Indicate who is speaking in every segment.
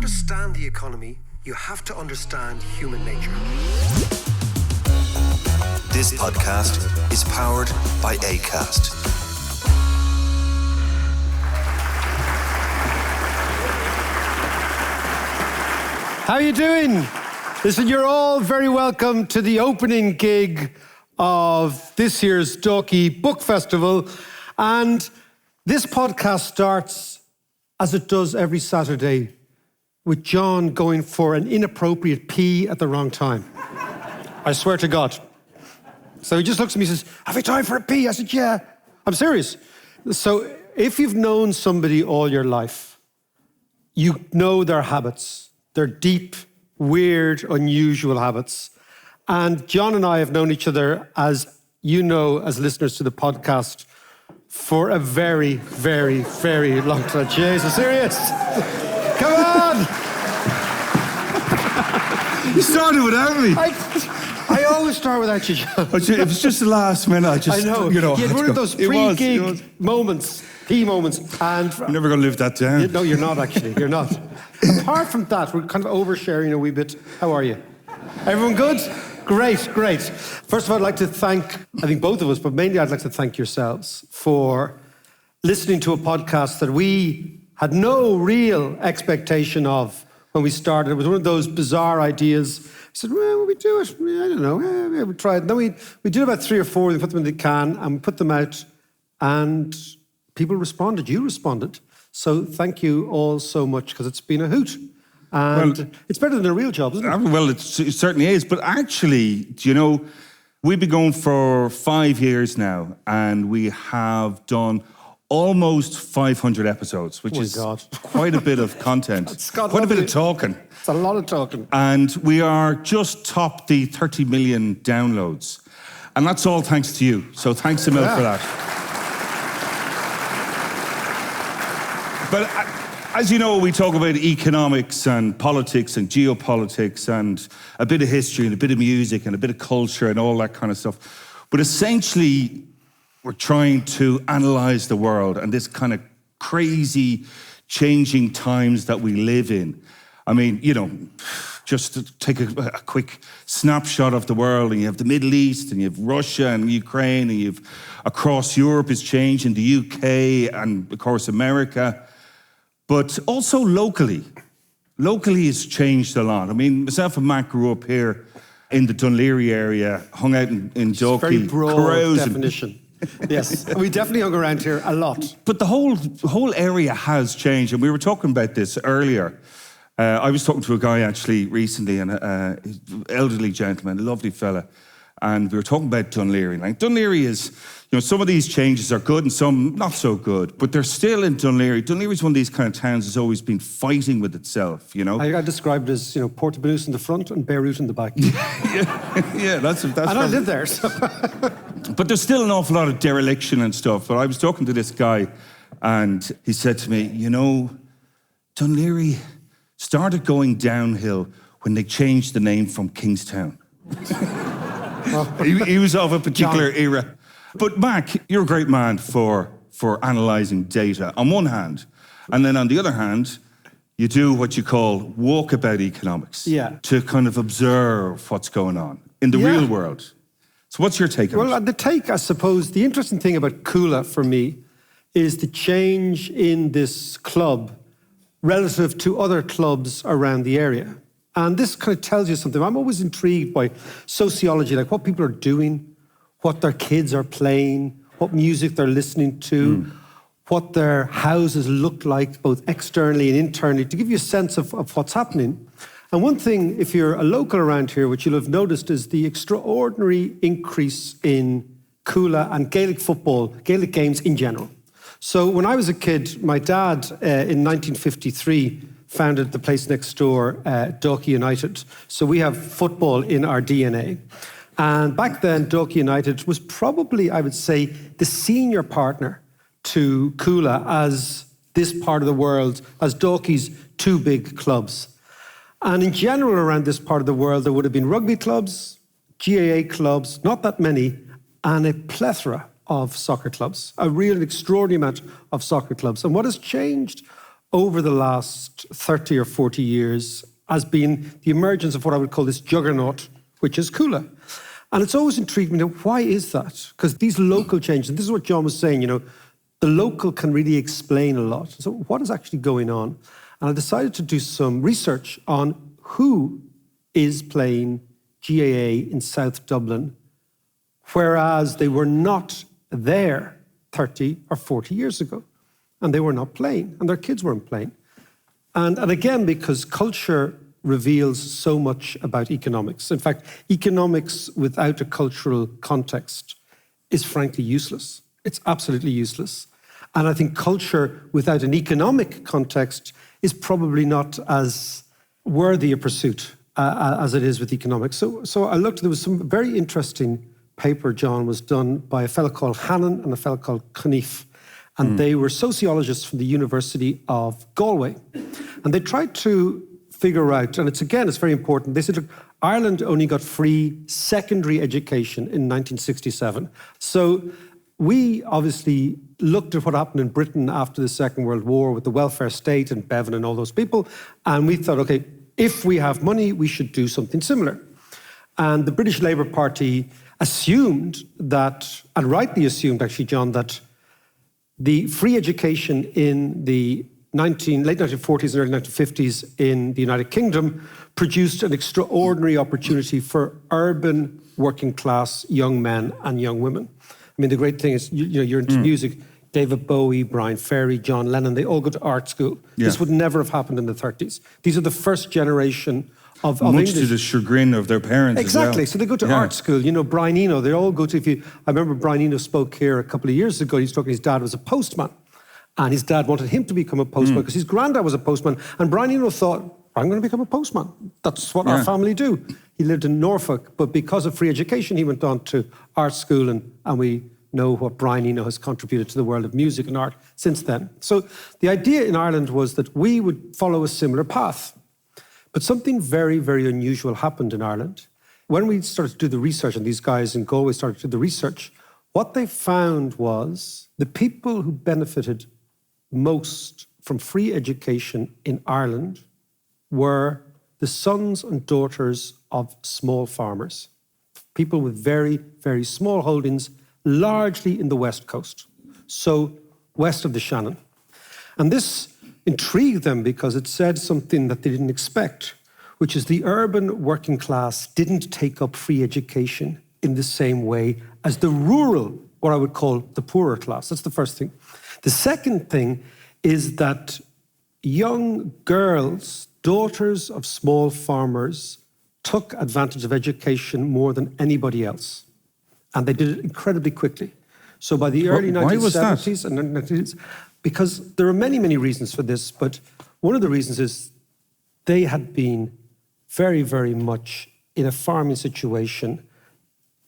Speaker 1: understand the economy, you have to understand human nature.
Speaker 2: This podcast is powered by Acast.
Speaker 3: How are you doing? Listen, you're all very welcome to the opening gig of this year's Dalkey Book Festival. And this podcast starts, as it does every Saturday, with John going for an inappropriate pee at the wrong time. I swear to God. So he just looks at me and says, "Have you time for a pee?" I said, "Yeah." I'm serious. So if you've known somebody all your life, you know their habits. They're deep, weird, unusual habits. And John and I have known each other, as you know, as listeners to the podcast, for a very, very, very long time. Jesus, serious? Come on!
Speaker 4: You started without me.
Speaker 3: I always start without you, John.
Speaker 4: It was just the last minute.
Speaker 3: I know. You had one of those pre-gig moments, pee moments. And
Speaker 4: I'm never going to live that down.
Speaker 3: No, you're not, actually. You're not. Apart from that, we're kind of oversharing a wee bit. How are you? Everyone good? Great, great. First of all, I'd like to thank, I think both of us, but mainly I'd like to thank yourselves for listening to a podcast that we had no real expectation of when we started. It was one of those bizarre ideas. We said, well, will we do it? I don't know. We'll try it. Then we did about 3 or 4, we put them in the can and we put them out, and people responded. You responded. So thank you all so much, because it's been a hoot. And it's better than a real job, isn't it?
Speaker 4: Well, it certainly is. But actually, do you know, we've been going for 5 years now, and we have done almost 500 episodes, which is quite a bit of content. Quite a bit of talking.
Speaker 3: It's a lot of talking.
Speaker 4: And we are just topped the 30 million downloads. And that's all thanks to you. So thanks a mil for that. But as you know, we talk about economics and politics and geopolitics and a bit of history and a bit of music and a bit of culture and all that kind of stuff. But essentially, we're trying to analyze the world and this kind of crazy changing times that we live in. I mean, you know, just to take a quick snapshot of the world, and you have the Middle East, and you have Russia and Ukraine, and you've across Europe is changing, the UK and, of course, America. But also locally. Locally it's changed a lot. I mean, myself and Matt grew up here in the Dunleary area, hung out in Dalkey.
Speaker 3: Very broad definition. Yes, we definitely hung around here a lot.
Speaker 4: But the whole area has changed, and we were talking about this earlier. I was talking to a guy actually recently, an elderly gentleman, a lovely fella, and we were talking about Dunleary. Like, Dunleary is, you know, some of these changes are good and some not so good, but they're still in Dunleary. Dunleary is one of these kind of towns that's always been fighting with itself, you know?
Speaker 3: I described it as, you know, Portobello in the front and Beirut in the back.
Speaker 4: yeah, that's
Speaker 3: and I live there, so...
Speaker 4: But there's still an awful lot of dereliction and stuff. But I was talking to this guy, and he said to me, you know, Dunleary started going downhill when they changed the name from Kingstown. He was of a particular era. But Mac, you're a great man for analysing data on one hand. And then on the other hand, you do what you call walkabout economics.
Speaker 3: Yeah.
Speaker 4: To kind of observe what's going on in the real world. So what's your take on it?
Speaker 3: Well, the take, I suppose, the interesting thing about Cuala for me is the change in this club relative to other clubs around the area. And this kind of tells you something. I'm always intrigued by sociology, like what people are doing, what their kids are playing, what music they're listening to, what their houses look like, both externally and internally, to give you a sense of what's happening. And one thing, if you're a local around here, which you'll have noticed, is the extraordinary increase in Cuala and Gaelic football, Gaelic Games in general. So when I was a kid, my dad, in 1953, founded the place next door, Dalkey United. So we have football in our DNA. And back then, Dalkey United was probably, I would say, the senior partner to Cuala as this part of the world, as Dalkey's 2 big clubs. And in general, around this part of the world, there would have been rugby clubs, GAA clubs, not that many, and a plethora of soccer clubs, a real extraordinary amount of soccer clubs. And what has changed over the last 30 or 40 years has been the emergence of what I would call this juggernaut, which is Cuala. And it's always intrigued me, why is that? Because these local changes, and this is what John was saying, the local can really explain a lot. So what is actually going on? And I decided to do some research on who is playing GAA in South Dublin, whereas they were not there 30 or 40 years ago. And they were not playing, and their kids weren't playing. And again, because culture reveals so much about economics. In fact, economics without a cultural context is frankly useless. It's absolutely useless. And I think culture without an economic context is probably not as worthy a pursuit as it is with economics. So I looked, there was some very interesting paper, John, was done by a fellow called Hannon and a fellow called Cunniff. And they were sociologists from the University of Galway. And they tried to figure out, and it's very important, they said, look, Ireland only got free secondary education in 1967. So we obviously looked at what happened in Britain after the Second World War with the welfare state and Bevan and all those people, and we thought, okay, if we have money, we should do something similar. And the British Labour Party assumed that, and rightly assumed actually, John, that the free education in the late 1940s and early 1950s in the United Kingdom produced an extraordinary opportunity for urban working class young men and young women. I mean, the great thing is, you're into music. David Bowie, Brian Ferry, John Lennon, they all go to art school. Yeah. This would never have happened in the 30s. These are the first generation of
Speaker 4: Much
Speaker 3: English.
Speaker 4: to the chagrin of their parents
Speaker 3: Exactly.
Speaker 4: as well.
Speaker 3: So they go to art school. Brian Eno, they all go to, I remember Brian Eno spoke here a couple of years ago. He was talking, his dad was a postman. And his dad wanted him to become a postman because his granddad was a postman. And Brian Eno thought, I'm going to become a postman. That's what our family do. He lived in Norfolk, but because of free education, he went on to art school, and we know what Brian Eno has contributed to the world of music and art since then. So the idea in Ireland was that we would follow a similar path. But something very, very unusual happened in Ireland. When we started to do the research, and these guys in Galway started to do the research, what they found was the people who benefited most from free education in Ireland were the sons and daughters of small farmers, people with very, very small holdings, largely in the West Coast, so west of the Shannon. And this intrigued them because it said something that they didn't expect, which is the urban working class didn't take up free education in the same way as the rural, what I would call the poorer class. That's the first thing. The second thing is that young girls, daughters of small farmers, took advantage of education more than anybody else. And they did it incredibly quickly. So by the early 1970s and 1980s, because there are many, many reasons for this, but one of the reasons is they had been very, very much in a farming situation.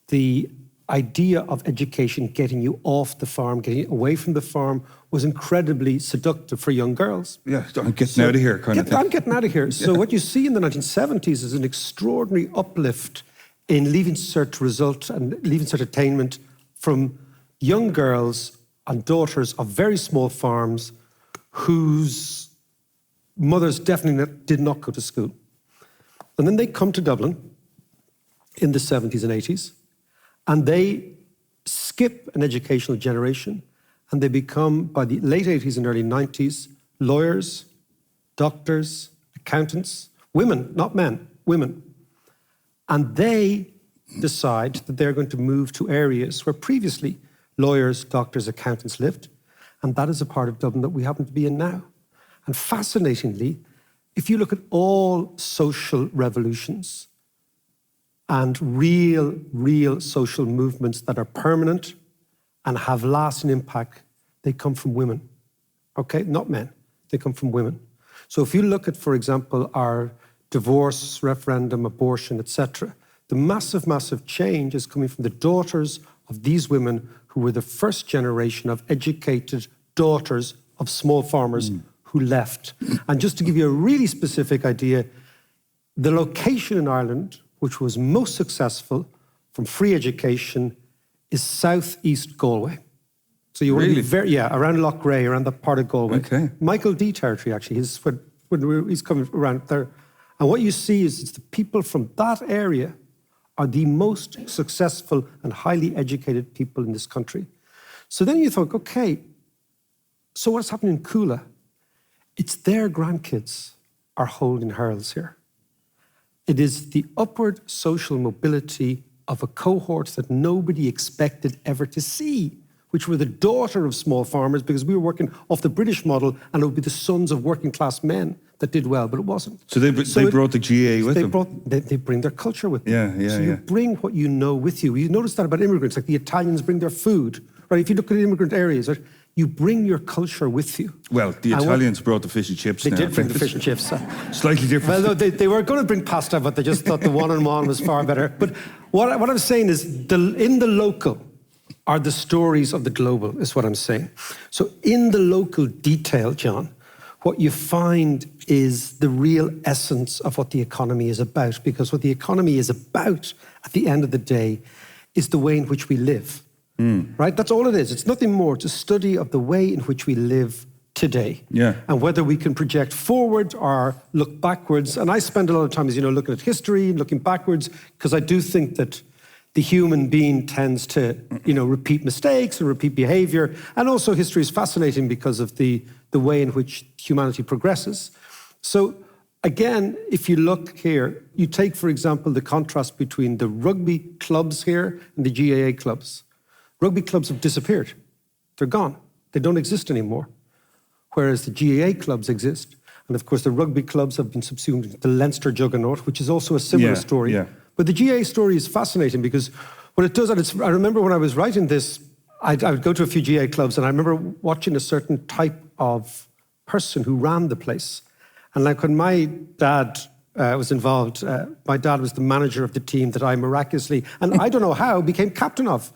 Speaker 3: The idea of education getting you off the farm, getting you away from the farm, was incredibly seductive for young girls.
Speaker 4: Yeah, I'm getting out of here, kind of thing.
Speaker 3: I'm getting out of here. So what you see in the 1970s is an extraordinary uplift in Leaving Cert result and Leaving Cert attainment from young girls and daughters of very small farms whose mothers definitely did not go to school. And then they come to Dublin in the 70s and 80s, and they skip an educational generation, and they become, by the late 80s and early 90s, lawyers, doctors, accountants, women, not men, women. And they decide that they're going to move to areas where previously lawyers, doctors, accountants lived, and that is a part of Dublin that we happen to be in now. And fascinatingly, if you look at all social revolutions and real social movements that are permanent and have lasting impact, they come from women, okay? Not men, they come from women. So if you look at, for example, our divorce, referendum, abortion, etc., the massive change is coming from the daughters of these women who were the first generation of educated daughters of small farmers who left. And just to give you a really specific idea, the location in Ireland which was most successful from free education is southeast Galway. So you want to be
Speaker 4: Really?
Speaker 3: around Loch Ray, around that part of Galway.
Speaker 4: Okay.
Speaker 3: Michael D territory, actually, he's coming around there. And what you see is it's the people from that area are the most successful and highly educated people in this country. So then you thought, okay, so what's happening in Cuala? It's their grandkids are holding heralds here. It is the upward social mobility of a cohort that nobody expected ever to see, which were the daughter of small farmers, because we were working off the British model, and it would be the sons of working class men that did well, but it wasn't.
Speaker 4: So they brought the GA with them?
Speaker 3: They bring their culture with them.
Speaker 4: Yeah.
Speaker 3: So you bring what you know with you. You notice that about immigrants, like the Italians bring their food, right? If you look at immigrant areas, right, you bring your culture with you.
Speaker 4: Well, the Italians brought the fish and chips.
Speaker 3: They did bring the fish and chips.
Speaker 4: Slightly different.
Speaker 3: Well, no, they were going to bring pasta, but they just thought the one-on-one was far better. But what I'm saying is, in the local are the stories of the global, is what I'm saying. So in the local detail, John, what you find is the real essence of what the economy is about. Because what the economy is about, at the end of the day, is the way in which we live. Right? That's all it is. It's nothing more. It's a study of the way in which we live today.
Speaker 4: Yeah.
Speaker 3: And whether we can project forward or look backwards. And I spend a lot of time, as you know, looking at history, looking backwards, because I do think that the human being tends to, repeat mistakes and repeat behavior. And also history is fascinating because of the way in which humanity progresses. So again, if you look here, you take, for example, the contrast between the rugby clubs here and the GAA clubs. Rugby clubs have disappeared. They're gone. They don't exist anymore. Whereas the GAA clubs exist. And of course, the rugby clubs have been subsumed into the Leinster juggernaut, which is also a similar story.
Speaker 4: Yeah.
Speaker 3: But the GAA story is fascinating because what it does, and I remember when I was writing this, I would go to a few GAA clubs, and I remember watching a certain type of person who ran the place. And like when my dad was involved, my dad was the manager of the team that I miraculously, and I don't know how, became captain of.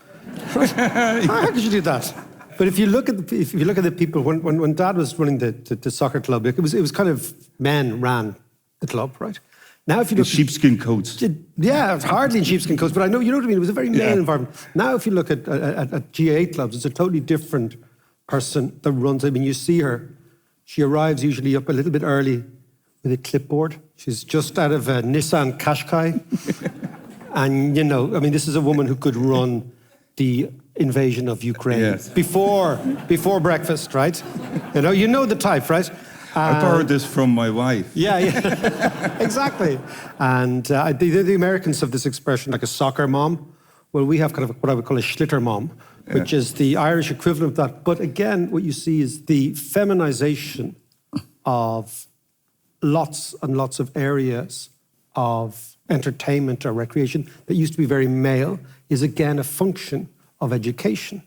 Speaker 3: How could you do that? But if you look at the people, when Dad was running the soccer club, it was kind of men ran the club, right? Now, if you look
Speaker 4: in sheepskin coats.
Speaker 3: Yeah, hardly in sheepskin coats, but you know what I mean. It was a very male environment. Now, if you look at GAA clubs, it's a totally different person that runs. I mean, you see her. She arrives usually up a little bit early with a clipboard. She's just out of a Nissan Qashqai, and this is a woman who could run the invasion of Ukraine before breakfast, right? You know the type, right?
Speaker 4: I borrowed this from my wife.
Speaker 3: Yeah, exactly. And the Americans have this expression like a soccer mom. Well, we have kind of what I would call a schlitter mom, which is the Irish equivalent of that. But again, what you see is the feminization of lots and lots of areas of entertainment or recreation that used to be very male is again a function of education.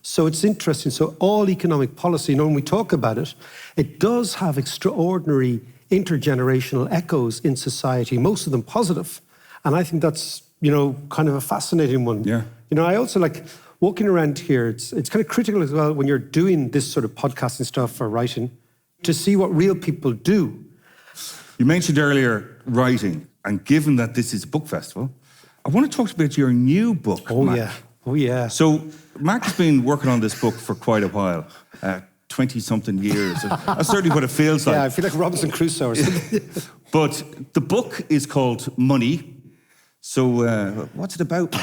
Speaker 3: So it's interesting. So all economic policy, when we talk about it, it does have extraordinary intergenerational echoes in society, most of them positive. And I think that's, kind of a fascinating one.
Speaker 4: Yeah.
Speaker 3: I also like walking around here. It's kind of critical as well when you're doing this sort of podcasting stuff or writing to see what real people do.
Speaker 4: You mentioned earlier writing, and given that this is a book festival, I want to talk about your new book, Mac.
Speaker 3: Oh, yeah.
Speaker 4: So Mark has been working on this book for quite a while, 20-something years. That's certainly what it feels like.
Speaker 3: Yeah, I feel like Robinson Crusoe or something.
Speaker 4: But the book is called Money. So what's it about?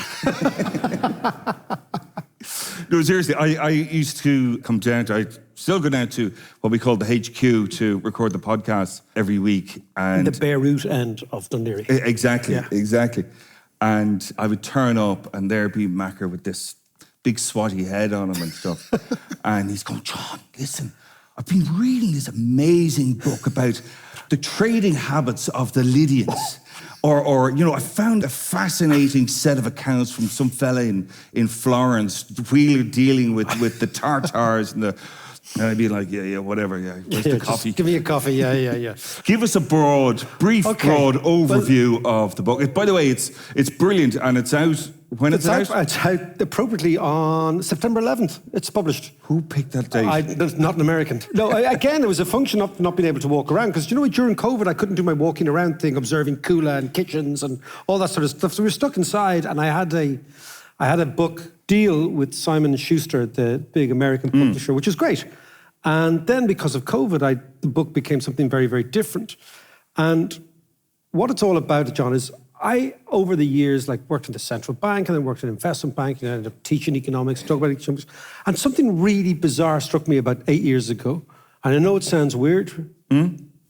Speaker 4: No, seriously, I used to come down I still go down to what we call the HQ to record the podcast every week. And
Speaker 3: the Beirut end of Dundee.
Speaker 4: Exactly. And I would turn up and there'd be Macker with this big swatty head on him and stuff. And he's going, John, listen, I've been reading this amazing book about the trading habits of the Lydians. Or I found a fascinating set of accounts from some fella in Florence, dealing with the Tartars and I'd be like, whatever, where's the coffee?
Speaker 3: Give me a coffee, yeah.
Speaker 4: Give us a broad overview of the book. By the way, it's brilliant, and it's out. When it's out?
Speaker 3: It's out appropriately on September 11th. It's published.
Speaker 4: Who picked that date?
Speaker 3: Not an American. No, again, it was a function of not being able to walk around. Because during COVID, I couldn't do my walking around thing, observing Cuala and kitchens and all that sort of stuff. So we were stuck inside, and I had I had a book deal with Simon & Schuster, the big American publisher, which is great. And then because of COVID, the book became something very, very different. And what it's all about, John, is I, over the years, like worked in the central bank and then worked in an investment bank and I ended up teaching economics, talking about economics. And something really bizarre struck me about 8 years ago. And I know it sounds weird,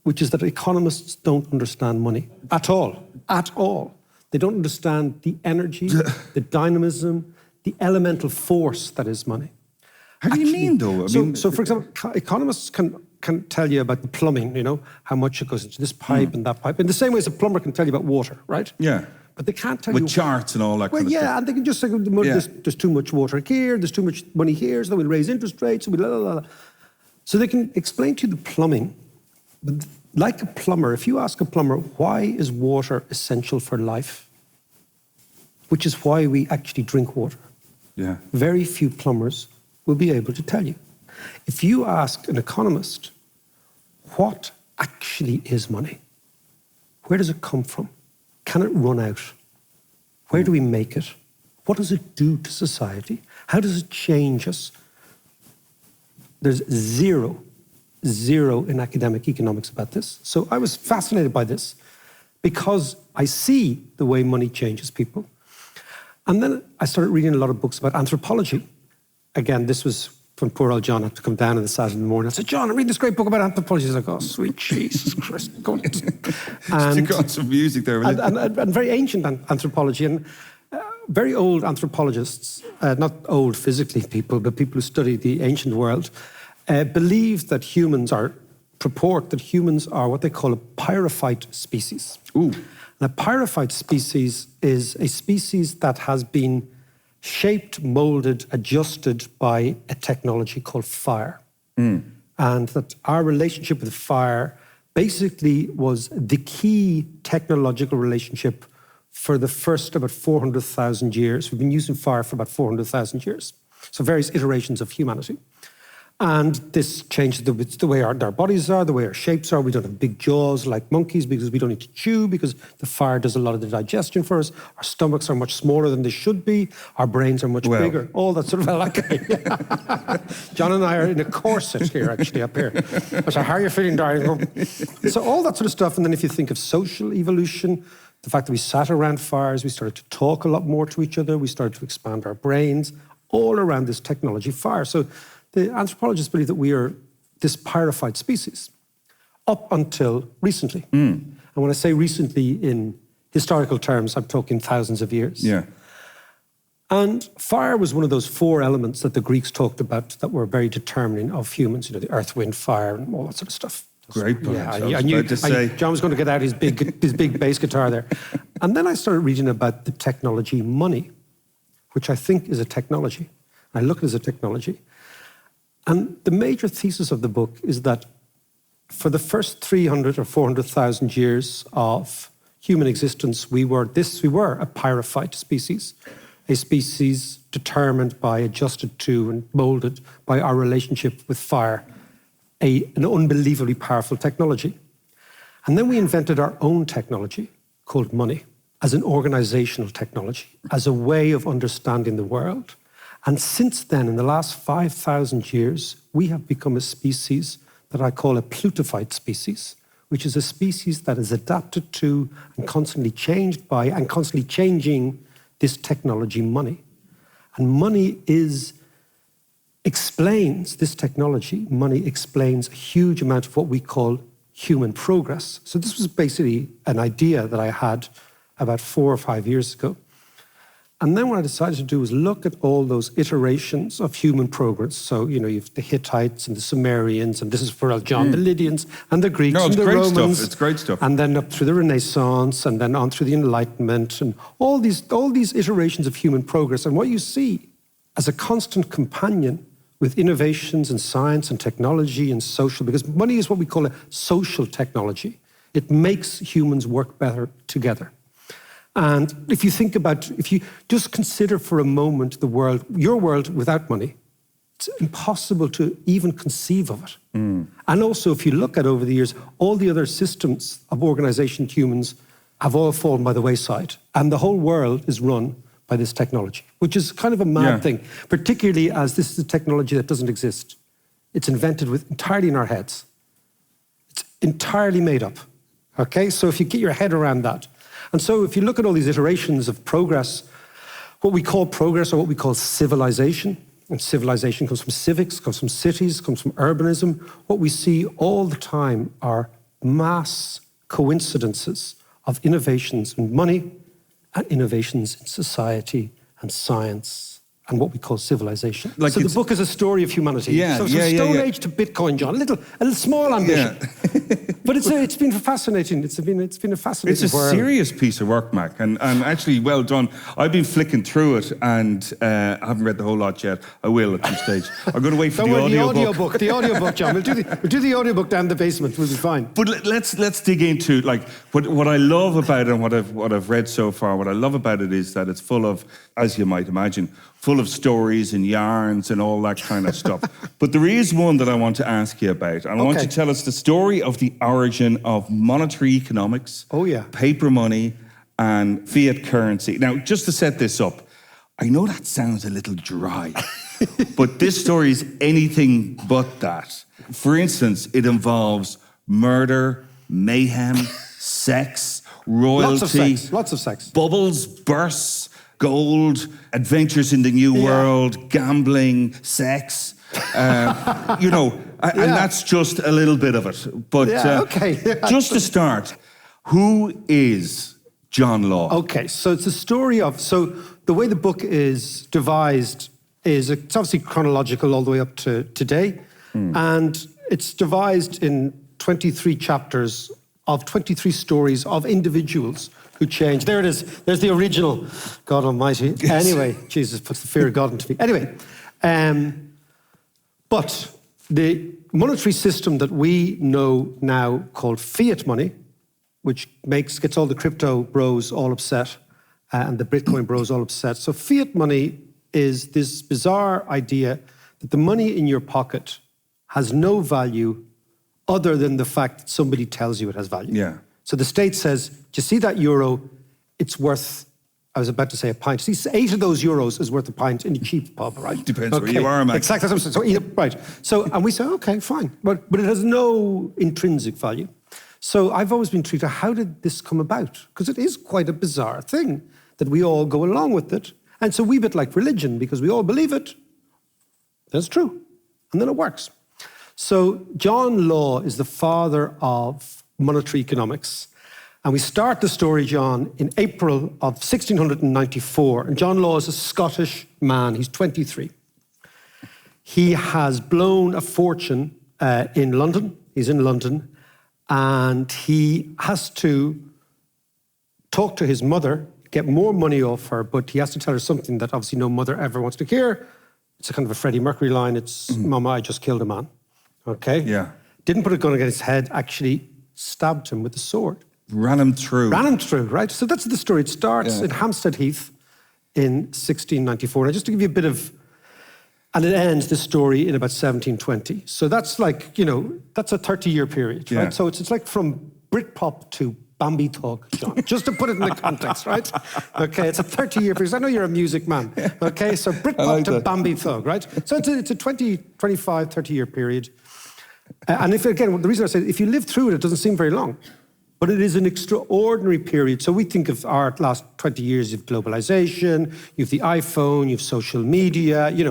Speaker 3: which is that economists don't understand money at all, at all. They don't understand the energy, the dynamism, the elemental force that is money.
Speaker 4: How do you mean, though?
Speaker 3: So, for example, economists can tell you about the plumbing, you know, how much it goes into this pipe and that pipe. In the same way as a plumber can tell you about water, right?
Speaker 4: Yeah.
Speaker 3: But they can't tell you...
Speaker 4: With charts and all that kind of stuff.
Speaker 3: Well, yeah, and they can just say, there's too much water here, there's too much money here, so we'll raise interest rates, so we'll... So they can explain to you the plumbing. But like a plumber, if you ask a plumber, why is water essential for life? Which is why we actually drink water.
Speaker 4: Yeah.
Speaker 3: Very few plumbers will be able to tell you. If you ask an economist, what actually is money? Where does it come from? Can it run out? Where do we make it? What does it do to society? How does it change us? There's zero in academic economics about this. So I was fascinated by this because I see the way money changes people. And then I started reading a lot of books about anthropology. Again, this was when poor old John had to come down on the Saturday morning. I said, John, I'm reading this great book about anthropology. He's like, oh, sweet Jesus Christ.
Speaker 4: And got some music there.
Speaker 3: And very ancient anthropology. And very old anthropologists, not old physically people, but people who study the ancient world, believe that purport that humans are what they call a pyrophyte species.
Speaker 4: Ooh.
Speaker 3: And a pyrophyte species is a species that has been shaped, molded, adjusted by a technology called fire. And that our relationship with fire basically was the key technological relationship for the first about 400,000 years. We've been using fire for about 400,000 years. So various iterations of humanity. And this changed the way our bodies are, the way our shapes are. We don't have big jaws like monkeys because we don't need to chew because the fire does a lot of the digestion for us. Our stomachs are much smaller than they should be. Our brains are much bigger. All that sort of like... John and I are in a corset here, actually, up here. So how are you feeling, darling? So all that sort of stuff. And then if you think of social evolution, the fact that we sat around fires, we started to talk a lot more to each other, we started to expand our brains, all around this technology fire. So the anthropologists believe that we are this pyrophyte species up until recently. And when I say recently in historical terms, I'm talking thousands of years.
Speaker 4: Yeah.
Speaker 3: And fire was one of those 4 elements that the Greeks talked about that were very determining of humans, you know, the earth, wind, fire, and all that sort of stuff.
Speaker 4: Great point.
Speaker 3: Yeah, I knew John was going to get out his big bass guitar there. And then I started reading about the technology money, which I think is a technology. I look at it as a technology. And the major thesis of the book is that for the first 300 or 400,000 years of human existence, we were a pyrophyte species, a species determined by, adjusted to, and molded by our relationship with fire, an unbelievably powerful technology. And then we invented our own technology called money as an organizational technology, as a way of understanding the world. And since then, in the last 5,000 years, we have become a species that I call a plutophyte species, which is a species that is adapted to and constantly changed by and constantly changing this technology money. And money explains this technology. Money explains a huge amount of what we call human progress. So this was basically an idea that I had about 4 or 5 years ago. And then what I decided to do was look at all those iterations of human progress. So, you know, you have the Hittites and the Sumerians, and this is for John, the Lydians and the Greeks and the Romans.
Speaker 4: It's great stuff.
Speaker 3: And then up through the Renaissance, and then on through the Enlightenment, and all these iterations of human progress. And what you see as a constant companion with innovations in science and technology and social, because money is what we call a social technology. It makes humans work better together. And if you just consider for a moment your world without money, it's impossible to even conceive of it. And also, if you look at over the years, all the other systems of organization humans have all fallen by the wayside. And the whole world is run by this technology, which is kind of a mad thing, particularly as this is a technology that doesn't exist. It's invented entirely in our heads. It's entirely made up, okay? So if you get your head around that. And so if you look at all these iterations of progress, what we call progress or what we call civilization, and civilization comes from civics, comes from cities, comes from urbanism, what we see all the time are mass coincidences of innovations in money and innovations in society and science and what we call civilization.
Speaker 4: Like
Speaker 3: so the book is a story of humanity. So from Stone Age to Bitcoin, John, a little small ambition. But it's been fascinating. It's been a fascinating
Speaker 4: It's a
Speaker 3: world.
Speaker 4: serious piece of work, Mac, and actually well done. I've been flicking through it and I haven't read the whole lot yet. I will at some stage. I'm going to wait for the audiobook.
Speaker 3: The audiobook, John. We'll do the audiobook down in the basement. We'll be fine.
Speaker 4: But let's dig into like what I love about it and what I've read so far. What I love about it is that it's full of, as you might imagine, full of stories and yarns and all that kind of stuff. But there is one that I want to ask you about. And I want you to tell us the story of the origin of monetary economics, paper money, and fiat currency. Now, just to set this up, I know that sounds a little dry, but this story is anything but that. For instance, it involves murder, mayhem, sex, royalty.
Speaker 3: Lots of sex.
Speaker 4: Bubbles, bursts, gold, adventures in the new world, gambling, sex, and that's just a little bit of it. But just to start, who is John Law?
Speaker 3: Okay, so it's a story of, so the way the book is devised is it's obviously chronological all the way up to today, and it's devised in 23 chapters of 23 stories of individuals who changed. There it is. There's the original. God Almighty.
Speaker 4: Yes.
Speaker 3: Anyway, Jesus puts the fear of God into me. Anyway, but the monetary system that we know now called fiat money, which gets all the crypto bros all upset and the Bitcoin bros all upset. So fiat money is this bizarre idea that the money in your pocket has no value other than the fact that somebody tells you it has value.
Speaker 4: Yeah.
Speaker 3: So the state says, do you see that euro? It's worth, I was about to say a pint. See, 8 of those euros is worth a pint in a cheap pub, right?
Speaker 4: Depends where you are, man.
Speaker 3: Exactly, that's what I'm saying. So, right. So, and we say, okay, fine. But it has no intrinsic value. So I've always been treated, how did this come about? Because it is quite a bizarre thing that we all go along with it. And it's a wee bit like religion, because we all believe it, then it's true, and then it works. So John Law is the father of monetary economics. And we start the story, John, in April of 1694. And John Law is a Scottish man. He's 23. He has blown a fortune in London. He's in London. And he has to talk to his mother, get more money off her, but he has to tell her something that obviously no mother ever wants to hear. It's a kind of a Freddie Mercury line. It's, Mama, I just killed a man. Okay?
Speaker 4: Yeah.
Speaker 3: Didn't put a gun against his head, actually stabbed him with a sword.
Speaker 4: Ran him through.
Speaker 3: Ran him through, right? So that's the story. It starts in Hampstead Heath in 1694. Now, just to give you a bit of... And it ends, this story, in about 1720. So that's like, that's a 30-year period, right? So it's like from Britpop to Bambi Talk, John, just to put it in the context, right? Okay, it's a 30-year period. I know you're a music man, okay? So Britpop to Bambi Thug, right? So it's a 20, 25, 30-year period. And if, again, the reason I say, if you live through it, it doesn't seem very long. But it is an extraordinary period. So we think of our last 20 years of globalization, you have the iPhone, you have social media, you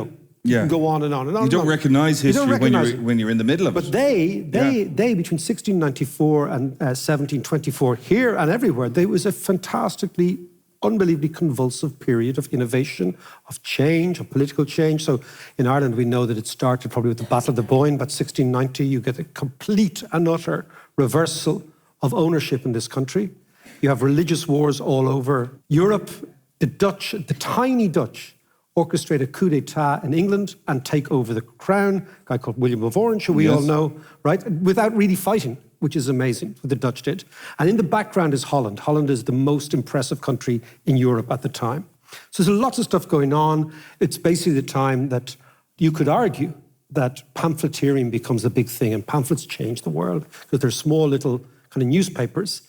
Speaker 3: can go on and on and on.
Speaker 4: You don't recognise history when you're in the middle of it.
Speaker 3: But they between 1694 and 1724, here and everywhere, there was a fantastically, unbelievably convulsive period of innovation, of change, of political change. So in Ireland, we know that it started probably with the Battle of the Boyne, but 1690, you get a complete and utter reversal of ownership in this country. You have religious wars all over Europe. The Dutch, the tiny Dutch, orchestrate a coup d'etat in England and take over the crown, a guy called William of Orange, who we all know, right? Without really fighting, which is amazing, what the Dutch did. And in the background is Holland. Holland is the most impressive country in Europe at the time. So there's lots of stuff going on. It's basically the time that you could argue that pamphleteering becomes a big thing, and pamphlets change the world because they're small little kind of newspapers.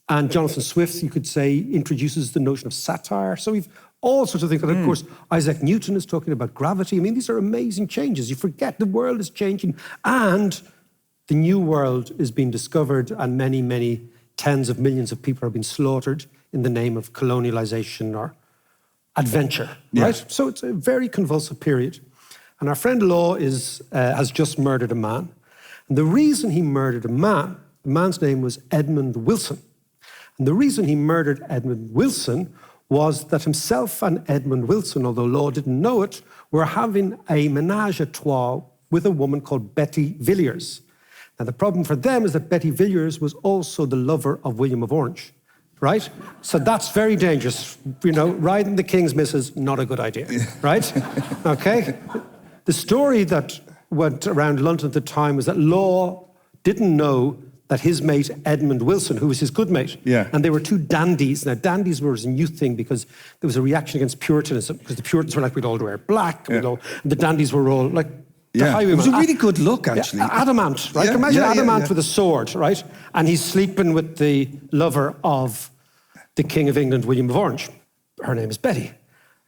Speaker 3: And Jonathan Swift, you could say, introduces the notion of satire. So we've all sorts of things. And of course, Isaac Newton is talking about gravity. I mean, these are amazing changes. You forget the world is changing and the new world is being discovered, and many, many tens of millions of people are being slaughtered in the name of colonialization or adventure, right? So it's a very convulsive period. And our friend Law has just murdered a man. And the reason he murdered a man, the man's name was Edmund Wilson. And the reason he murdered Edmund Wilson was that himself and Edmund Wilson, although Law didn't know it, were having a ménage à trois with a woman called Betty Villiers. Now, the problem for them is that Betty Villiers was also the lover of William of Orange, right? So that's very dangerous. You know, riding the king's missus, not a good idea, right? Okay? The story that went around London at the time was that Law didn't know that his mate, Edmund Wilson, who was his good mate, and they were two dandies. Now, dandies was a new thing because there was a reaction against Puritanism, because the Puritans were like, we'd all wear black, and the dandies were all like,
Speaker 4: it was a really good look, actually.
Speaker 3: Adamant, right? Imagine Adamant with a sword, right? And he's sleeping with the lover of the King of England, William of Orange. Her name is Betty.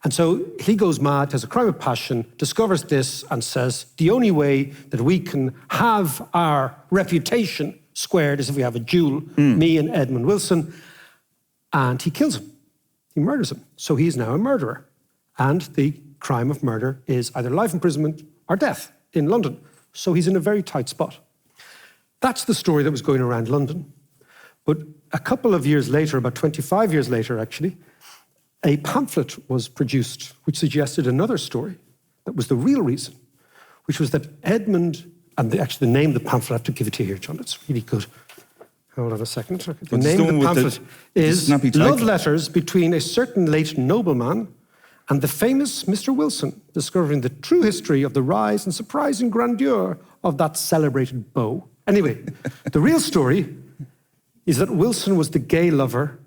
Speaker 3: And so he goes mad, has a crime of passion, discovers this and says, the only way that we can have our reputation squared is if we have a duel, me and Edmund Wilson. And he kills him. He murders him. So he's now a murderer. And the crime of murder is either life imprisonment or death in London. So he's in a very tight spot. That's the story that was going around London. But a couple of years later, about 25 years later, actually, a pamphlet was produced which suggested another story that was the real reason, which was that Edmund, and actually the name of the pamphlet, I have to give it to you here, John, it's really good. Hold on a second. The name of the pamphlet is Love Letters Between a Certain Late Nobleman and the Famous Mr. Wilson, discovering the true history of the rise and surprising grandeur of that celebrated beau. Anyway, the real story is that Wilson was the gay lover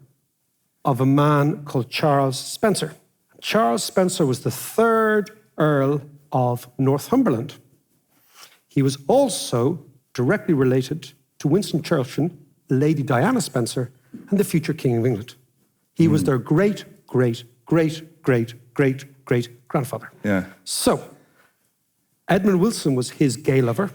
Speaker 3: of a man called Charles Spencer. Charles Spencer was the third Earl of Northumberland. He was also directly related to Winston Churchill, Lady Diana Spencer, and the future King of England. He was their great, great, great, great, great, great grandfather. So, Edmund Wilson was his gay lover.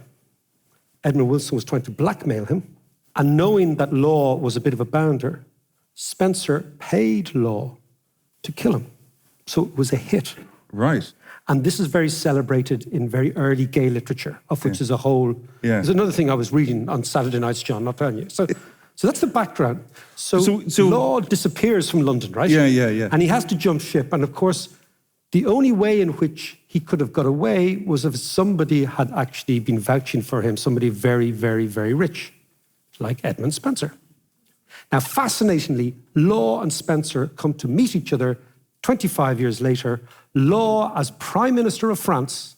Speaker 3: Edmund Wilson was trying to blackmail him. And knowing that Law was a bit of a bounder, Spencer paid Law to kill him. So it was a hit.
Speaker 4: Right.
Speaker 3: And this is very celebrated in very early gay literature, of which there's a whole... There's another thing I was reading on Saturday nights, John, not telling you. So that's the background. So Law disappears from London, right? And he has to jump ship. And of course, the only way in which he could have got away was if somebody had actually been vouching for him, somebody very, very, very rich, like Edmund Spencer. Now, fascinatingly, Law and Spencer come to meet each other 25 years later. Law as Prime Minister of France,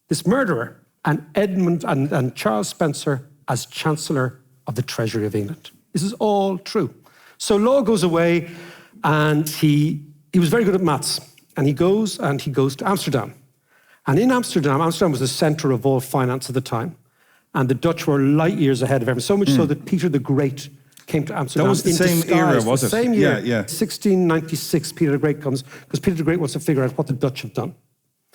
Speaker 3: this murderer, and Edmund and Charles Spencer as Chancellor of the Treasury of England. This is all true. So Law goes away, and he was very good at maths, and he goes to Amsterdam. And in Amsterdam was the center of all finance at the time, and the Dutch were light years ahead of everyone, so much so that Peter the Great came to Amsterdam.
Speaker 4: That was the same era, was it?
Speaker 3: The same year.
Speaker 4: 1696,
Speaker 3: Peter the Great comes, because Peter the Great wants to figure out what the Dutch have done.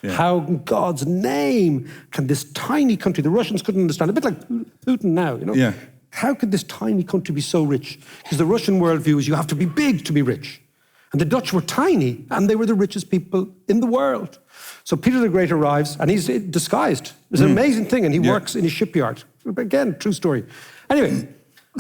Speaker 3: How in God's name can this tiny country, the Russians couldn't understand, a bit like Putin now, you know? How could this tiny country be so rich? Because the Russian worldview is you have to be big to be rich. And the Dutch were tiny, and they were the richest people in the world. So Peter the Great arrives, and he's disguised. It's an amazing thing, and he works in a shipyard. Again, true story. Anyway,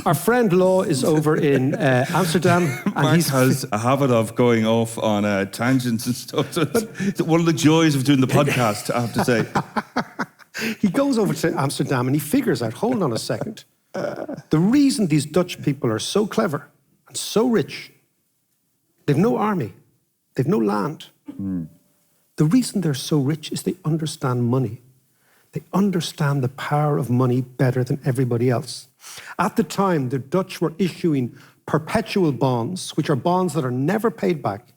Speaker 3: our friend Law is over in Amsterdam. And
Speaker 4: Mark has a habit of going off on tangents and stuff. So it's one of the joys of doing the podcast, I have to say.
Speaker 3: He goes over to Amsterdam and he figures out, hold on a second, the reason these Dutch people are so clever and so rich, they've no army, they've no land. The reason they're so rich is they understand money. They understand the power of money better than everybody else. At the time, the Dutch were issuing perpetual bonds, which are bonds that are never paid back,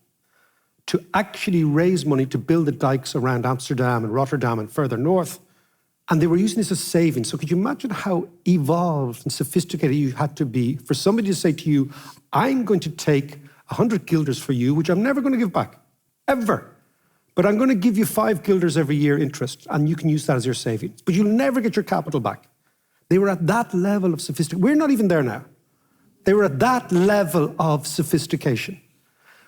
Speaker 3: to actually raise money to build the dikes around Amsterdam and Rotterdam and further north. And they were using this as savings. So could you imagine how evolved and sophisticated you had to be for somebody to say to you, I'm going to take 100 guilders for you, which I'm never going to give back. ever. But I'm going to give you 5 guilders every year interest, and you can use that as your savings. But you'll never get your capital back. They were at that level of sophistication. We're not even there now. They were at that level of sophistication.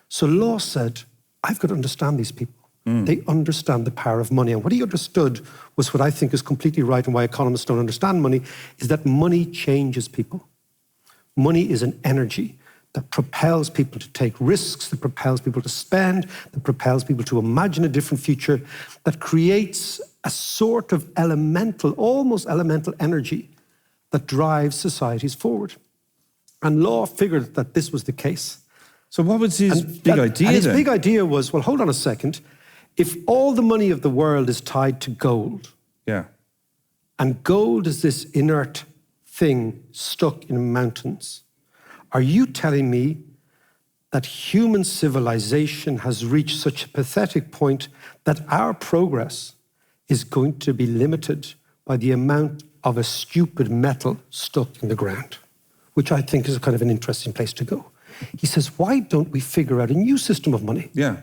Speaker 3: So Law said, I've got to understand these people. They understand the power of money. And what he understood was what I think is completely right and why economists don't understand money, is that money changes people. Money is an energy that propels people to take risks, that propels people to spend, that propels people to imagine a different future, that creates a sort of elemental, almost elemental energy that drives societies forward. And Law figured that this was the case.
Speaker 4: So what was his big idea
Speaker 3: and his
Speaker 4: then?
Speaker 3: big idea was, well, hold on a second. If all the money of the world is tied to gold,
Speaker 4: Yeah.
Speaker 3: and gold is this inert thing stuck in mountains, are you telling me that human civilization has reached such a pathetic point that our progress is going to be limited by the amount of a stupid metal stuck in the ground? Which I think is kind of an interesting place to go. He says, why don't we figure out a new system of money?
Speaker 4: Yeah.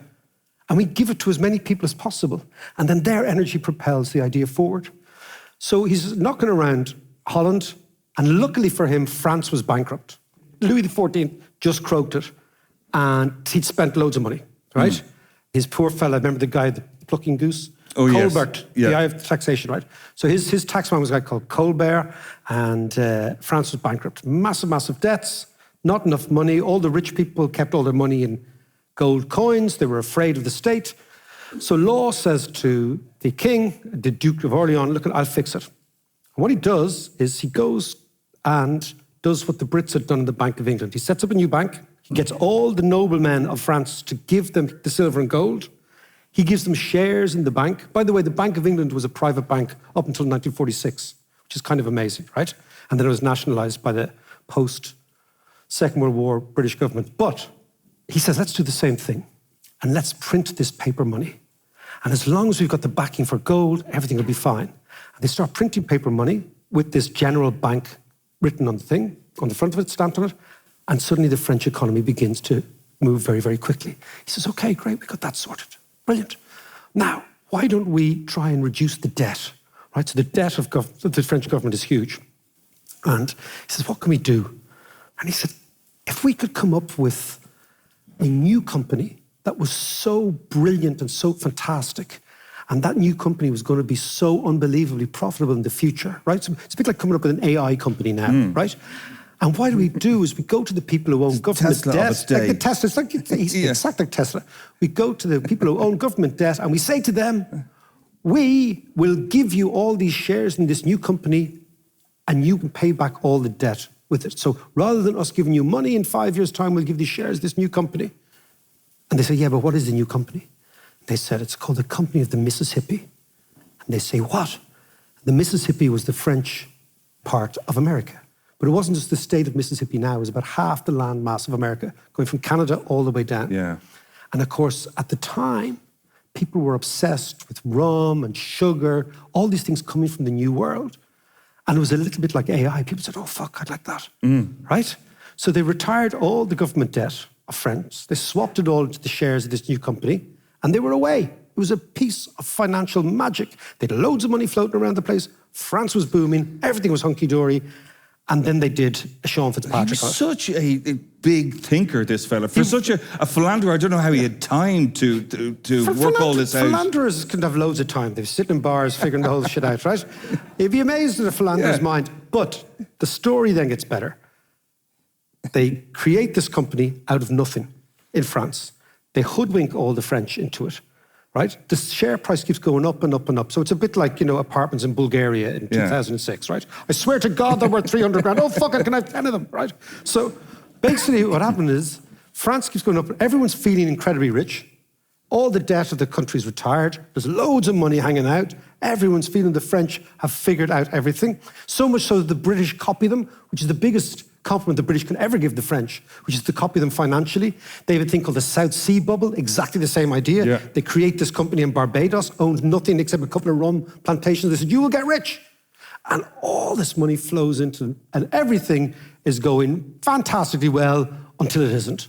Speaker 3: And we give it to as many people as possible. And then their energy propels the idea forward. So he's knocking around Holland. And luckily for him, France was bankrupt. Louis XIV just croaked it. And he'd spent loads of money, right? His poor fella, remember the guy, the plucking goose?
Speaker 4: Oh, yes.
Speaker 3: Colbert,
Speaker 4: Yeah.
Speaker 3: the eye of taxation, right? So his taxman was a guy called Colbert. And France was bankrupt. Massive, massive debts. Not enough money. All the rich people kept all their money in gold coins. They were afraid of the state. So Law says to the king, the Duke of Orleans, look, I'll fix it. And what he does is he goes and does what the Brits had done in the Bank of England. He sets up a new bank. He gets all the noblemen of France to give them the silver and gold. He gives them shares in the bank. By the way, the Bank of England was a private bank up until 1946, which is kind of amazing, right? And then it was nationalized by the post-Second World War British government. But he says, let's do the same thing and let's print this paper money. And as long as we've got the backing for gold, everything will be fine. And they start printing paper money with this general bank written on the thing, on the front of it, stamped on it. And suddenly the French economy begins to move very, very quickly. He says, okay, great, we got that sorted. Brilliant. Now, why don't we try and reduce the debt, right? So the debt of the French government is huge. And he says, what can we do? And he said, if we could come up with a new company that was so brilliant and so fantastic, and that new company was going to be so unbelievably profitable in the future, right? So it's a bit like coming up with an AI company now, right? And what we do is we go to the people who own government
Speaker 4: Tesla
Speaker 3: debt.
Speaker 4: of its day.
Speaker 3: Like the Tesla, it's like, he's exactly like Tesla. We go to the people who own government debt and we say to them, we will give you all these shares in this new company and you can pay back all the debt with it. So rather than us giving you money in 5 years' time, we'll give you shares of this new company. And they say, yeah, but what is the new company? They said, it's called the Company of the Mississippi. And they say, what? The Mississippi was the French part of America. But it wasn't just the state of Mississippi now, it was about half the land mass of America, going from Canada all the way down.
Speaker 4: Yeah.
Speaker 3: And of course, at the time, people were obsessed with rum and sugar, all these things coming from the New World. And it was a little bit like AI. People said, oh, fuck, I'd like that, right? So they retired all the government debt of France. They swapped it all into the shares of this new company, and they were away. It was a piece of financial magic. They had loads of money floating around the place. France was booming. Everything was hunky-dory. And then they did a Sean Fitzpatrick.
Speaker 4: He was such a big thinker, this fella. For such a philanderer, I don't know how he had time to work all this out.
Speaker 3: Philanderers can have loads of time. They're sitting in bars figuring the whole shit out, right? You'd be amazed at a philanderer's mind. But the story then gets better. They create this company out of nothing in France. They hoodwink all the French into it, right? The share price keeps going up and up and up. So it's a bit like, apartments in Bulgaria in 2006, right? I swear to God they're worth 300 grand. Oh, fuck it, can I have 10 of them, right? So basically what happened is France keeps going up. Everyone's feeling incredibly rich. All the debt of the country's retired. There's loads of money hanging out. Everyone's feeling the French have figured out everything. So much so that the British copy them, which is the biggest compliment the British can ever give the French, which is to copy them financially. They have a thing called the South Sea Bubble, exactly the same idea.
Speaker 4: Yeah.
Speaker 3: They create this company in Barbados, owned nothing except a couple of rum plantations. They said, you will get rich. And all this money flows into, and everything is going fantastically well until it isn't,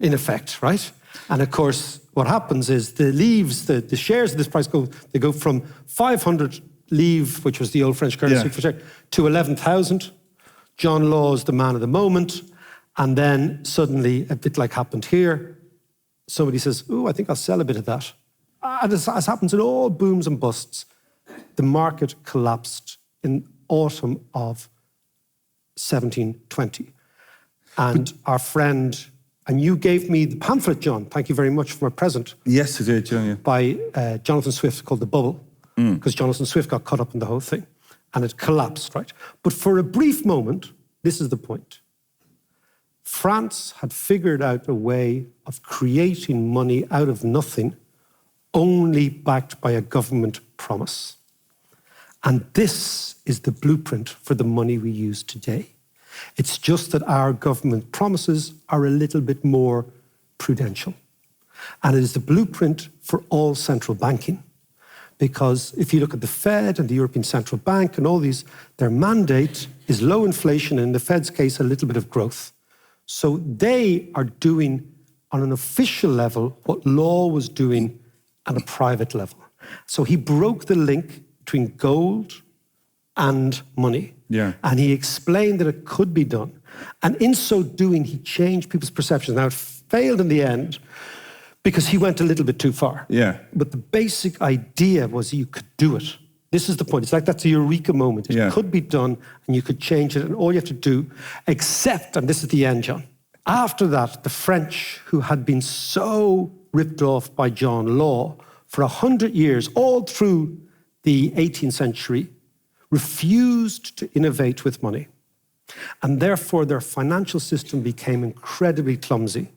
Speaker 3: in effect, right? And of course, what happens is the shares of this price go from 500 livres, which was the old French currency, to 11,000. John Law is the man of the moment. And then suddenly, a bit like happened here, somebody says, "Oh, I think I'll sell a bit of that." And as happens in all booms and busts, the market collapsed in autumn of 1720. And our friend, and you gave me the pamphlet, John, thank you very much for a present.
Speaker 4: Yes, I did, John, yeah.
Speaker 3: By Jonathan Swift called The Bubble, because Jonathan Swift got caught up in the whole thing. And it collapsed, right? But for a brief moment, this is the point. France had figured out a way of creating money out of nothing, only backed by a government promise. And this is the blueprint for the money we use today. It's just that our government promises are a little bit more prudential. And it is the blueprint for all central banking. Because if you look at the Fed and the European Central Bank and all these, their mandate is low inflation, and in the Fed's case, a little bit of growth. So they are doing, on an official level, what Law was doing at a private level. So he broke the link between gold and money.
Speaker 4: Yeah.
Speaker 3: And he explained that it could be done. And in so doing, he changed people's perceptions. Now, it failed in the end because he went a little bit too far.
Speaker 4: Yeah.
Speaker 3: But the basic idea was you could do it. This is the point. It's like that's a eureka moment. It could be done, and you could change it, and all you have to do, except, and this is the end, John, after that, the French, who had been so ripped off by John Law for 100 years, all through the 18th century, refused to innovate with money. And therefore, their financial system became incredibly clumsy.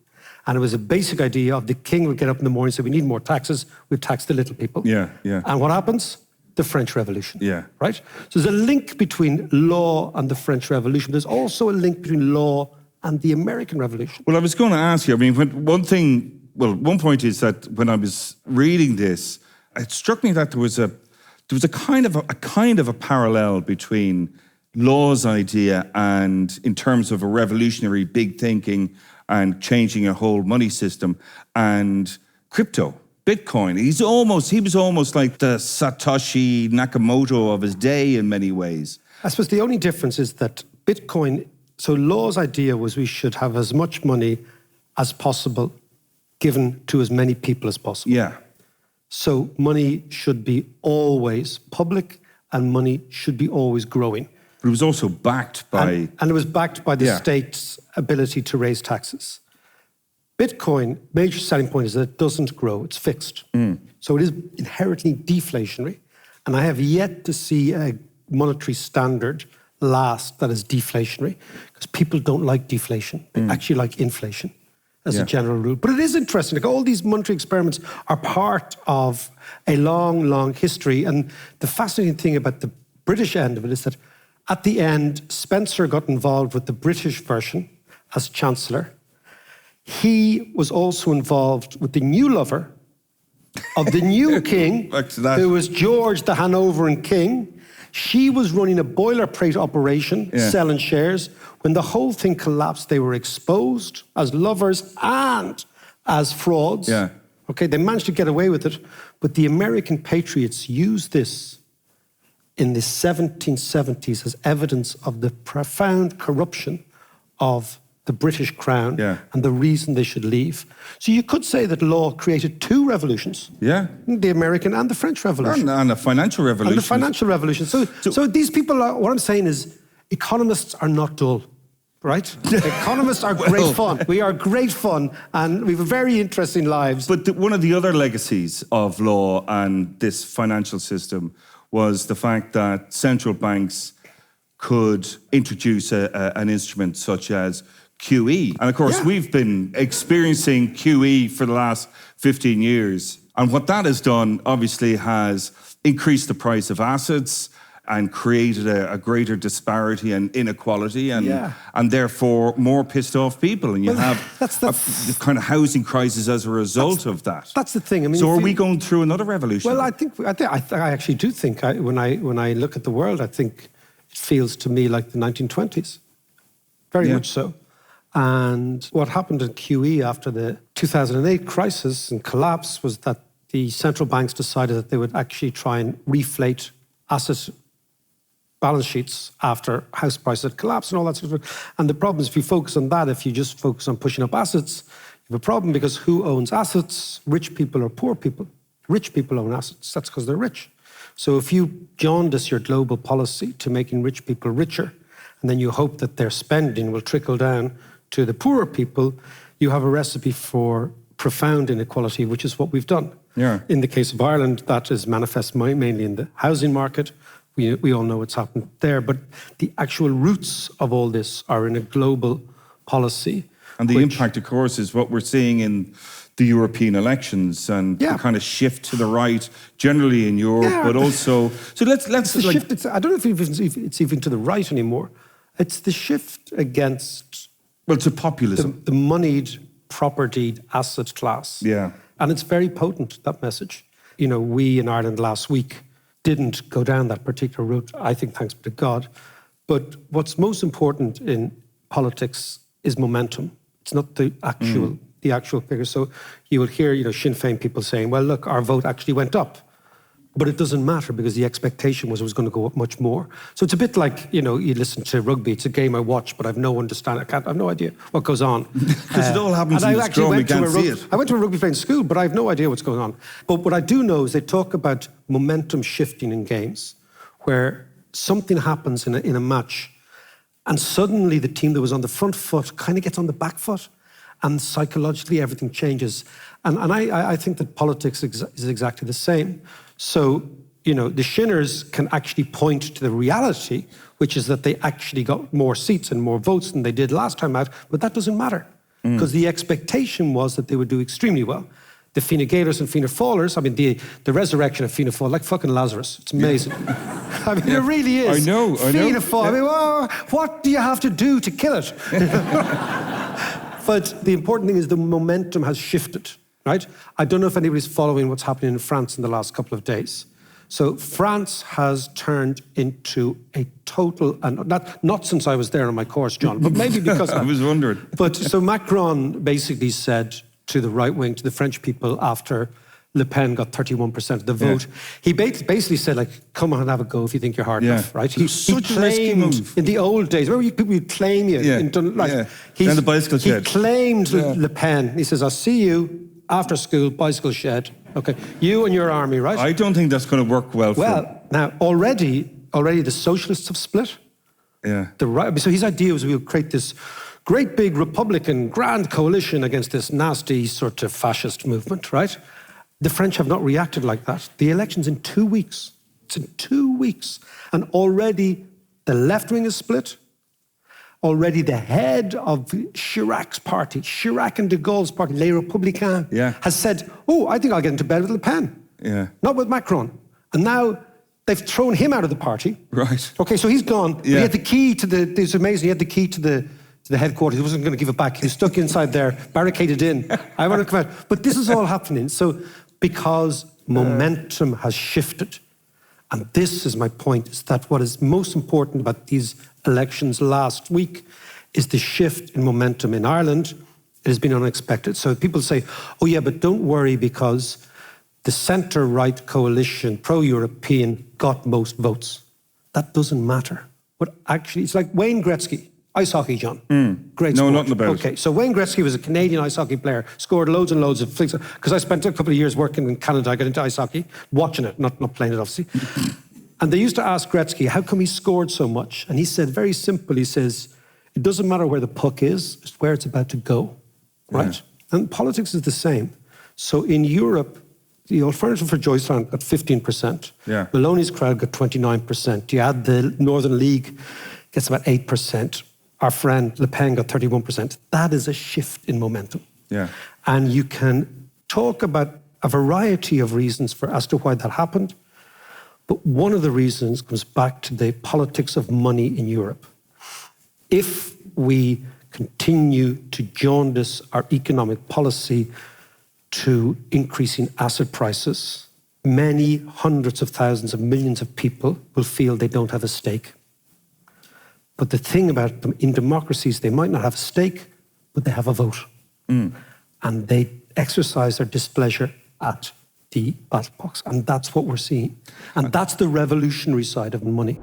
Speaker 3: And it was a basic idea of the king would get up in the morning and say, "We need more taxes, we've taxed the little people."
Speaker 4: Yeah, yeah.
Speaker 3: And what happens? The French Revolution.
Speaker 4: Yeah.
Speaker 3: Right? So there's a link between Law and the French Revolution. There's also a link between Law and the American Revolution.
Speaker 4: Well, I was going to ask you, I mean, one point is that when I was reading this, it struck me that there was a kind of a parallel between Law's idea and, in terms of a revolutionary big thinking and changing a whole money system, and crypto, Bitcoin. He was almost like the Satoshi Nakamoto of his day in many ways.
Speaker 3: I suppose the only difference is that Bitcoin, so Law's idea was we should have as much money as possible given to as many people as possible.
Speaker 4: Yeah.
Speaker 3: So money should be always public and money should be always growing.
Speaker 4: But it was also backed by...
Speaker 3: And it was backed by the state's ability to raise taxes. Bitcoin, major selling point is that it doesn't grow, it's fixed. So it is inherently deflationary. And I have yet to see a monetary standard last that is deflationary, because people don't like deflation. They actually like inflation as a general rule. But it is interesting. Like, all these monetary experiments are part of a long, long history. And the fascinating thing about the British end of it is that at the end, Spencer got involved with the British version as Chancellor. He was also involved with the new lover of the new king, who was George the Hanoverian king. She was running a boilerplate operation, selling shares. When the whole thing collapsed, they were exposed as lovers and as frauds. Okay, they managed to get away with it. But the American patriots used this in the 1770s as evidence of the profound corruption of the British crown and the reason they should leave. So you could say that Law created two revolutions. The American and the French Revolution.
Speaker 4: And the financial revolution.
Speaker 3: And the financial revolution. So these people, what I'm saying is, economists are not dull, right? Economists are great fun. We are great fun, and we have very interesting lives.
Speaker 4: But one of the other legacies of Law and this financial system was the fact that central banks could introduce an instrument such as QE. And of course, we've been experiencing QE for the last 15 years. And what that has done, obviously, has increased the price of assets and created a greater disparity and inequality, and therefore more pissed off people. And you have the kind of housing crisis as a result of that.
Speaker 3: That's the thing. I mean,
Speaker 4: so are we going through another revolution?
Speaker 3: Well, I actually do think, when I look at the world, I think it feels to me like the 1920s. Very much so. And what happened in QE after the 2008 crisis and collapse was that the central banks decided that they would actually try and reflate asset balance sheets after house prices had collapsed and all that sort of thing. And the problem is if you focus on that, if you just focus on pushing up assets, you have a problem because who owns assets? Rich people or poor people? Rich people own assets. That's because they're rich. So if you jaundice your global policy to making rich people richer, and then you hope that their spending will trickle down to the poorer people, you have a recipe for profound inequality, which is what we've done.
Speaker 4: Yeah.
Speaker 3: In the case of Ireland, that is manifest mainly in the housing market. We all know what's happened there, but the actual roots of all this are in a global policy.
Speaker 4: And the impact, of course, is what we're seeing in the European elections and the kind of shift to the right generally in Europe, but also... So let's
Speaker 3: the shift, I don't know if it's even to the right anymore. It's the shift against...
Speaker 4: Well, to populism.
Speaker 3: The moneyed, propertied asset class.
Speaker 4: Yeah.
Speaker 3: And it's very potent, that message. You know, we in Ireland last week didn't go down that particular route, I think thanks to God. But what's most important in politics is momentum. It's not the actual figure. So you will hear, you know, Sinn Féin people saying, well, look, our vote actually went up. But it doesn't matter because the expectation was it was going to go up much more. So it's a bit like, you know, you listen to rugby. It's a game I watch, but I've no understanding. I have no idea what goes on.
Speaker 4: Because it all happens in the scrum, we can't see it.
Speaker 3: I went to a rugby playing school, but I have no idea what's going on. But what I do know is they talk about momentum shifting in games, where something happens in a match, and suddenly the team that was on the front foot kind of gets on the back foot, and psychologically everything changes. And I think that politics is exactly the same. So, you know, the Shinners can actually point to the reality, which is that they actually got more seats and more votes than they did last time out, but that doesn't matter because the expectation was that they would do extremely well. The Fianna Gaelers and Fianna Fáilers, I mean, the resurrection of Fianna Fáil, like fucking Lazarus. It's amazing. I mean, it really is.
Speaker 4: I know.
Speaker 3: Fianna Fáil, I mean, well, what do you have to do to kill it? But the important thing is the momentum has shifted. Right? I don't know if anybody's following what's happening in France in the last couple of days. So France has turned into a total, and not since I was there on my course, John, but maybe because
Speaker 4: I was wondering.
Speaker 3: But so Macron basically said to the right wing, to the French people, after Le Pen got 31% of the vote, he basically said, like, come on and have a go if you think you're hard enough, right? He claimed in the old days, remember people would claim you?
Speaker 4: And the bicycle shed.
Speaker 3: He claimed Le Pen. He says, I'll see you after school, bicycle shed. Okay, you and your army, right?
Speaker 4: I don't think that's going to work well for him.
Speaker 3: Now, already the socialists have split.
Speaker 4: Yeah.
Speaker 3: The right. So his idea was we'll create this great big Republican grand coalition against this nasty sort of fascist movement, right? The French have not reacted like that. The election's in 2 weeks. It's in 2 weeks. And already the left wing is split. Already the head of Chirac's party, Chirac and de Gaulle's party, Les Républicains, has said, oh, I think I'll get into bed with Le Pen.
Speaker 4: Yeah.
Speaker 3: Not with Macron. And now they've thrown him out of the party.
Speaker 4: Right.
Speaker 3: Okay, so he's gone. Yeah. He had the key to the, it's amazing, he had the key to the headquarters. He wasn't going to give it back. He was stuck inside there, barricaded in. I want to come out. But this is all happening. So because momentum has shifted. And this is my point, is that what is most important about these elections last week is the shift in momentum in Ireland. It has been unexpected. So people say, oh yeah, but don't worry because the centre-right coalition, pro-European, got most votes. That doesn't matter. But actually, it's like Wayne Gretzky, ice hockey, John. Great sport.
Speaker 4: No, nothing about it.
Speaker 3: Okay, so Wayne Gretzky was a Canadian ice hockey player, scored loads and loads of flicks. Because I spent a couple of years working in Canada, I got into ice hockey, watching it, not playing it, obviously. And they used to ask Gretzky, how come he scored so much? And he said, very simple, he says, it doesn't matter where the puck is, it's where it's about to go, right? Yeah. And politics is the same. So in Europe, the Alternative for Joyceland got 15%.
Speaker 4: Yeah.
Speaker 3: Maloney's crowd got 29%. You add the Northern League, gets about 8%. Our friend Le Pen got 31%. That is a shift in momentum.
Speaker 4: Yeah.
Speaker 3: And you can talk about a variety of reasons as to why that happened. But one of the reasons comes back to the politics of money in Europe. If we continue to jaundice our economic policy to increasing asset prices, many hundreds of thousands of millions of people will feel they don't have a stake. But the thing about them, in democracies, they might not have a stake, but they have a vote. And they exercise their displeasure at the ballot box. And that's what we're seeing. And that's the revolutionary side of money.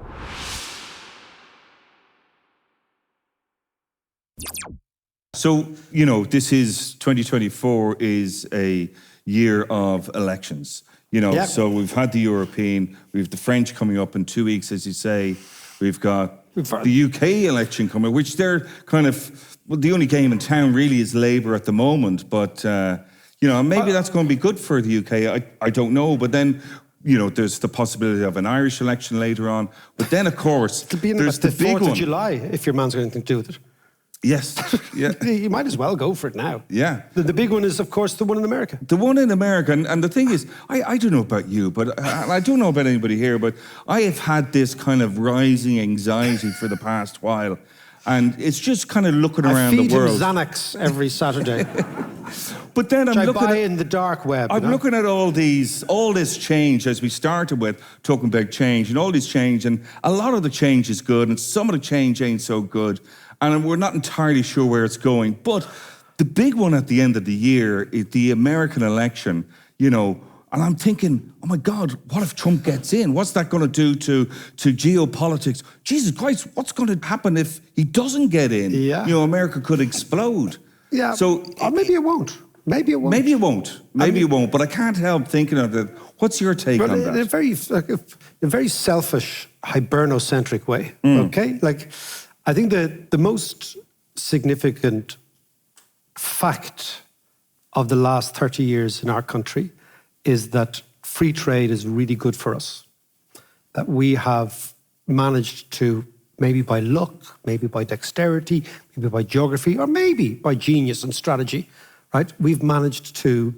Speaker 4: So, you know, this is 2024 is a year of elections. You know, so we've had the European, we've the French coming up in 2 weeks, as you say. We've got the UK election coming, which they're kind of, well, the only game in town really is Labour at the moment. But, you know, maybe that's going to be good for the UK. I don't know. But then, you know, there's the possibility of an Irish election later on. But then, of course, there's the big
Speaker 3: 4th
Speaker 4: one.
Speaker 3: of July, if your man's got anything to do with it.
Speaker 4: Yes. Yeah.
Speaker 3: You might as well go for it now.
Speaker 4: Yeah.
Speaker 3: The big one is, of course, the one in America.
Speaker 4: The one in America, and the thing is, I don't know about you, but I don't know about anybody here, but I have had this kind of rising anxiety for the past while, and it's just kind of looking around the world.
Speaker 3: I feed him Xanax every Saturday.
Speaker 4: But then I'm looking
Speaker 3: in the dark web.
Speaker 4: I'm looking at all this change, as we started with talking about change, and all this change, and a lot of the change is good, and some of the change ain't so good. And we're not entirely sure where it's going. But the big one at the end of the year is the American election, you know, and I'm thinking, oh my God, what if Trump gets in? What's that going to do to geopolitics? Jesus Christ, what's going to happen if he doesn't get in?
Speaker 3: Yeah.
Speaker 4: You know, America could explode.
Speaker 3: Yeah.
Speaker 4: So
Speaker 3: or maybe it won't. Maybe it won't.
Speaker 4: Maybe it won't. Maybe it won't. But I can't help thinking of it. What's your take on that?
Speaker 3: In a very selfish, hibernocentric way, okay? Like, I think the most significant fact of the last 30 years in our country is that free trade is really good for us. That we have managed to, maybe by luck, maybe by dexterity, maybe by geography, or maybe by genius and strategy, right? We've managed to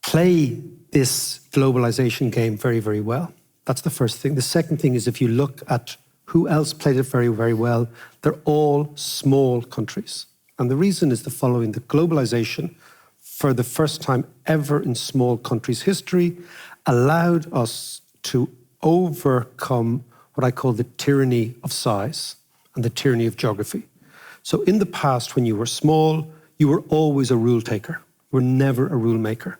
Speaker 3: play this globalization game very, very well. That's the first thing. The second thing is, if you look at who else played it very, very well, they're all small countries. And the reason is the following: the globalization, for the first time ever in small countries' history, allowed us to overcome what I call the tyranny of size and the tyranny of geography. So in the past, when you were small, you were always a rule taker. You were never a rule maker.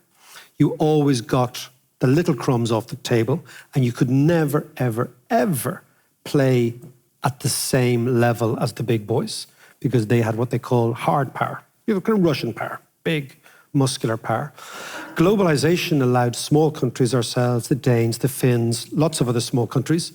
Speaker 3: You always got the little crumbs off the table, and you could never, ever, ever play at the same level as the big boys, because they had what they call hard power. You have kind of Russian power, big, muscular power. Globalization allowed small countries, ourselves, the Danes, the Finns, lots of other small countries,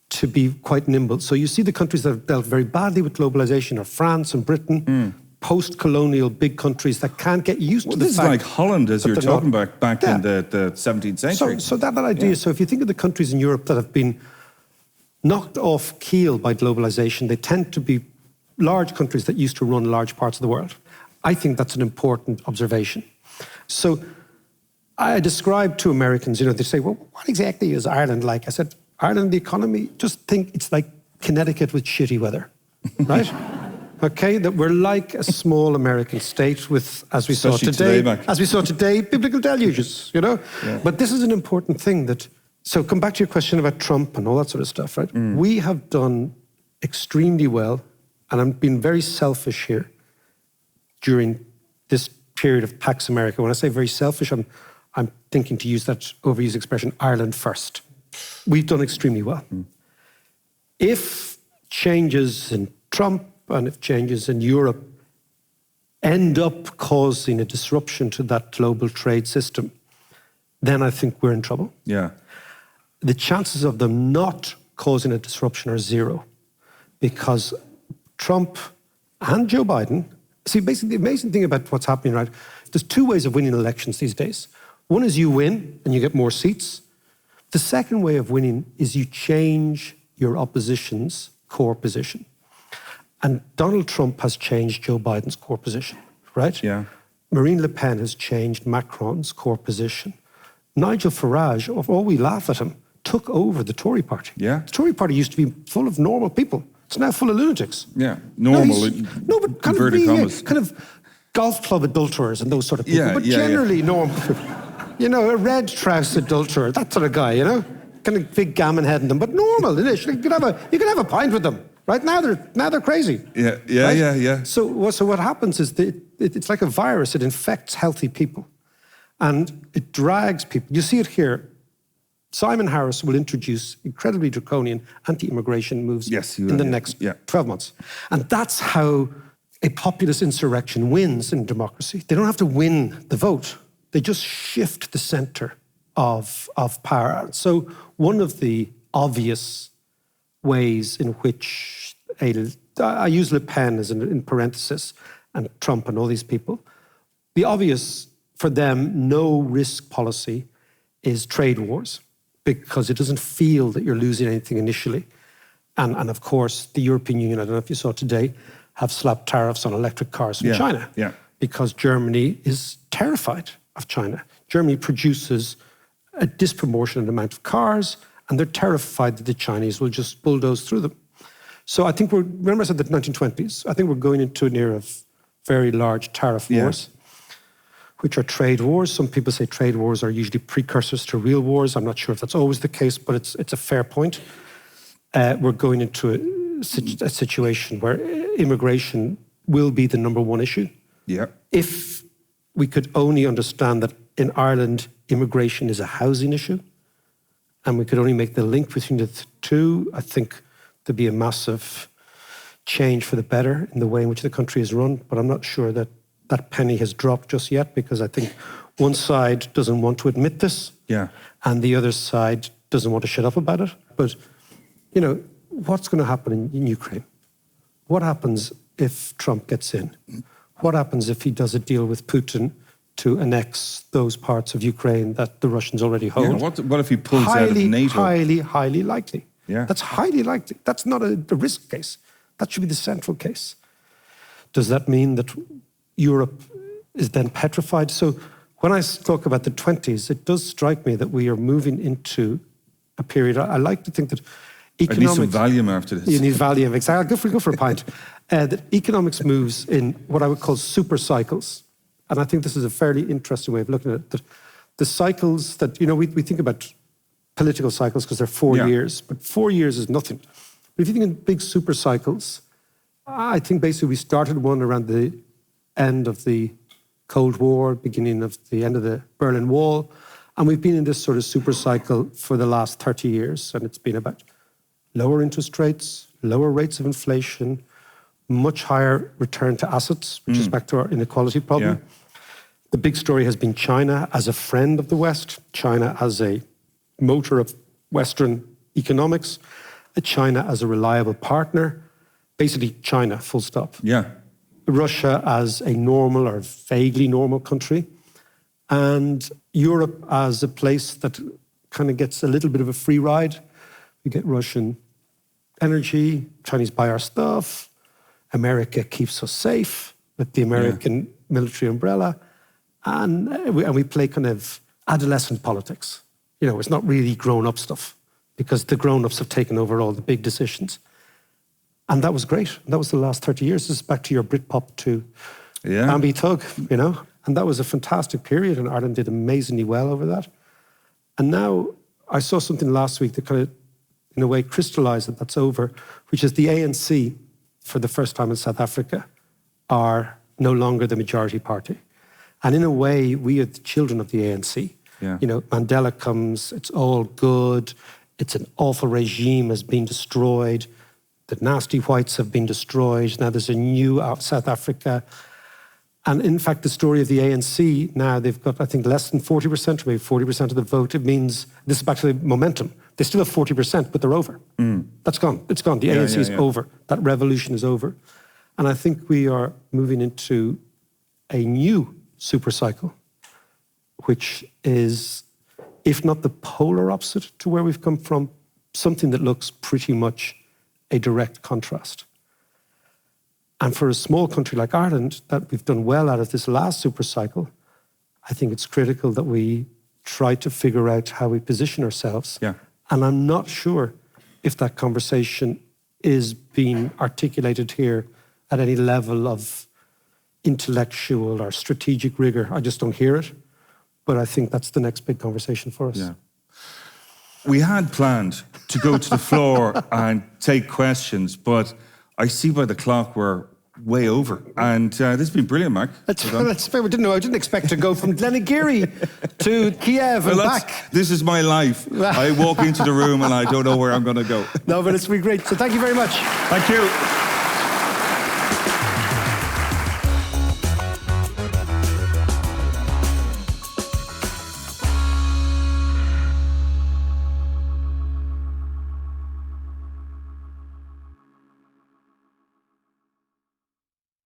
Speaker 3: to be quite nimble. So you see the countries that have dealt very badly with globalization are France and Britain, post-colonial big countries that can't get used to the fact.
Speaker 4: This is like Holland, as you're talking about, back in the 17th century.
Speaker 3: So that idea, so if you think of the countries in Europe that have been knocked off keel by globalization, they tend to be large countries that used to run large parts of the world. I think that's an important observation. So I described to Americans, you know, they say, well, what exactly is Ireland like? I said, Ireland, the economy, just think it's like Connecticut with shitty weather, right? Okay, that we're like a small American state with, as we saw today, biblical deluges, you know? Yeah. But this is an important thing that, so come back to your question about Trump and all that sort of stuff, right? We have done extremely well, and I'm being very selfish here during this period of Pax America. When I say very selfish, I'm thinking, to use that overused expression, Ireland first. We've done extremely well. If changes in Trump and if changes in Europe end up causing a disruption to that global trade system, then I think we're in trouble.
Speaker 4: Yeah.
Speaker 3: The chances of them not causing a disruption are zero, because Trump and Joe Biden, see, basically the amazing thing about what's happening, right, there's two ways of winning elections these days. One is you win and you get more seats. The second way of winning is you change your opposition's core position. And Donald Trump has changed Joe Biden's core position, right?
Speaker 4: Yeah.
Speaker 3: Marine Le Pen has changed Macron's core position. Nigel Farage, all we laugh at him, took over the Tory party.
Speaker 4: Yeah.
Speaker 3: The Tory party used to be full of normal people. It's now full of lunatics.
Speaker 4: Yeah, normal.
Speaker 3: No, but kind of, really, kind of golf club adulterers and those sort of people, but generally normal people. You know, a red trouser adulterer, that sort of guy, you know? Kind of big gammon head in them, but normal, it is. You could have a pint with them, right? Now they're crazy.
Speaker 4: Yeah,
Speaker 3: right?
Speaker 4: yeah.
Speaker 3: So what happens is it's like a virus. It infects healthy people, and it drags people. You see it here. Simon Harris will introduce incredibly draconian anti-immigration moves in the next 12 months. And that's how a populist insurrection wins in democracy. They don't have to win the vote. They just shift the center of power. So one of the obvious ways in which I use Le Pen as in parenthesis, and Trump and all these people, the obvious for them no-risk policy is trade wars, because it doesn't feel that you're losing anything initially. And of course, the European Union, I don't know if you saw today, have slapped tariffs on electric cars from China.
Speaker 4: Yeah.
Speaker 3: Because Germany is terrified of China. Germany produces a disproportionate amount of cars, and they're terrified that the Chinese will just bulldoze through them. So I think remember I said the 1920s, I think we're going into an era of very large tariff wars, which are trade wars. Some people say trade wars are usually precursors to real wars. I'm not sure if that's always the case, but it's a fair point. We're going into a situation where immigration will be the number one issue.
Speaker 4: Yeah.
Speaker 3: If we could only understand that in Ireland, immigration is a housing issue, and we could only make the link between the two, I think there'd be a massive change for the better in the way in which the country is run. But I'm not sure that that penny has dropped just yet, because I think one side doesn't want to admit this, and the other side doesn't want to shut up about it. But, you know, what's going to happen in Ukraine? What happens if Trump gets in? What happens if he does a deal with Putin to annex those parts of Ukraine that the Russians already hold?
Speaker 4: Yeah, what if he pulls out of NATO?
Speaker 3: Highly likely.
Speaker 4: Yeah.
Speaker 3: That's highly likely. That's not a risk case. That should be the central case. Does that mean that Europe is then petrified? So when I talk about the 20s, it does strike me that we are moving into a period. I like to think that economics...
Speaker 4: I need some Valium after this.
Speaker 3: You need Valium, exactly. Go for a pint. That economics moves in what I would call super cycles. And I think this is a fairly interesting way of looking at it. That the cycles that, you know, we think about political cycles because they're 4 years, but 4 years is nothing. But if you think in big super cycles, I think basically we started one around the end of the Cold War, beginning of the end of the Berlin Wall. And we've been in this sort of super cycle for the last 30 years. And it's been about lower interest rates, lower rates of inflation, much higher return to assets, which is back to our inequality problem.
Speaker 4: Yeah.
Speaker 3: The big story has been China as a friend of the West, China as a motor of Western economics, China as a reliable partner, basically China, full stop.
Speaker 4: Yeah.
Speaker 3: Russia as a normal or vaguely normal country, and Europe as a place that kind of gets a little bit of a free ride. We get Russian energy, Chinese buy our stuff, America keeps us safe with the American military umbrella, and we play kind of adolescent politics. You know, it's not really grown-up stuff because the grown-ups have taken over all the big decisions. And that was great. That was the last 30 years. This is back to your Britpop to Bambi Tug, you know? And that was a fantastic period, and Ireland did amazingly well over that. And now I saw something last week that kind of, in a way, crystallized that that's over, which is the ANC, for the first time in South Africa, are no longer the majority party. And in a way, we are the children of the ANC.
Speaker 4: Yeah.
Speaker 3: You know, Mandela comes, it's all good, it's an awful regime has been destroyed, the nasty whites have been destroyed, now there's a new South Africa. And in fact, the story of the ANC, now they've got, I think, less than 40%, maybe 40% of the vote. It means, this is back to the momentum. They still have 40%, but they're over. That's gone. It's gone. The ANC is over. That revolution is over. And I think we are moving into a new super cycle, which is, if not the polar opposite to where we've come from, something that looks pretty much a direct contrast. And for a small country like Ireland, that we've done well out of this last super cycle, I think it's critical that we try to figure out how we position ourselves.
Speaker 4: Yeah.
Speaker 3: And I'm not sure if that conversation is being articulated here at any level of intellectual or strategic rigor. I just don't hear it. But I think that's the next big conversation for us.
Speaker 4: Yeah. we had planned to go to the floor and take questions, but I see by the clock we're way over. And this has been brilliant, Mark.
Speaker 3: That's fair. I didn't expect to go from Glenageary to Kiev and back.
Speaker 4: This is my life. I walk into the room and I don't know where I'm going to go.
Speaker 3: No, but it's been great. So thank you very much.
Speaker 4: Thank you.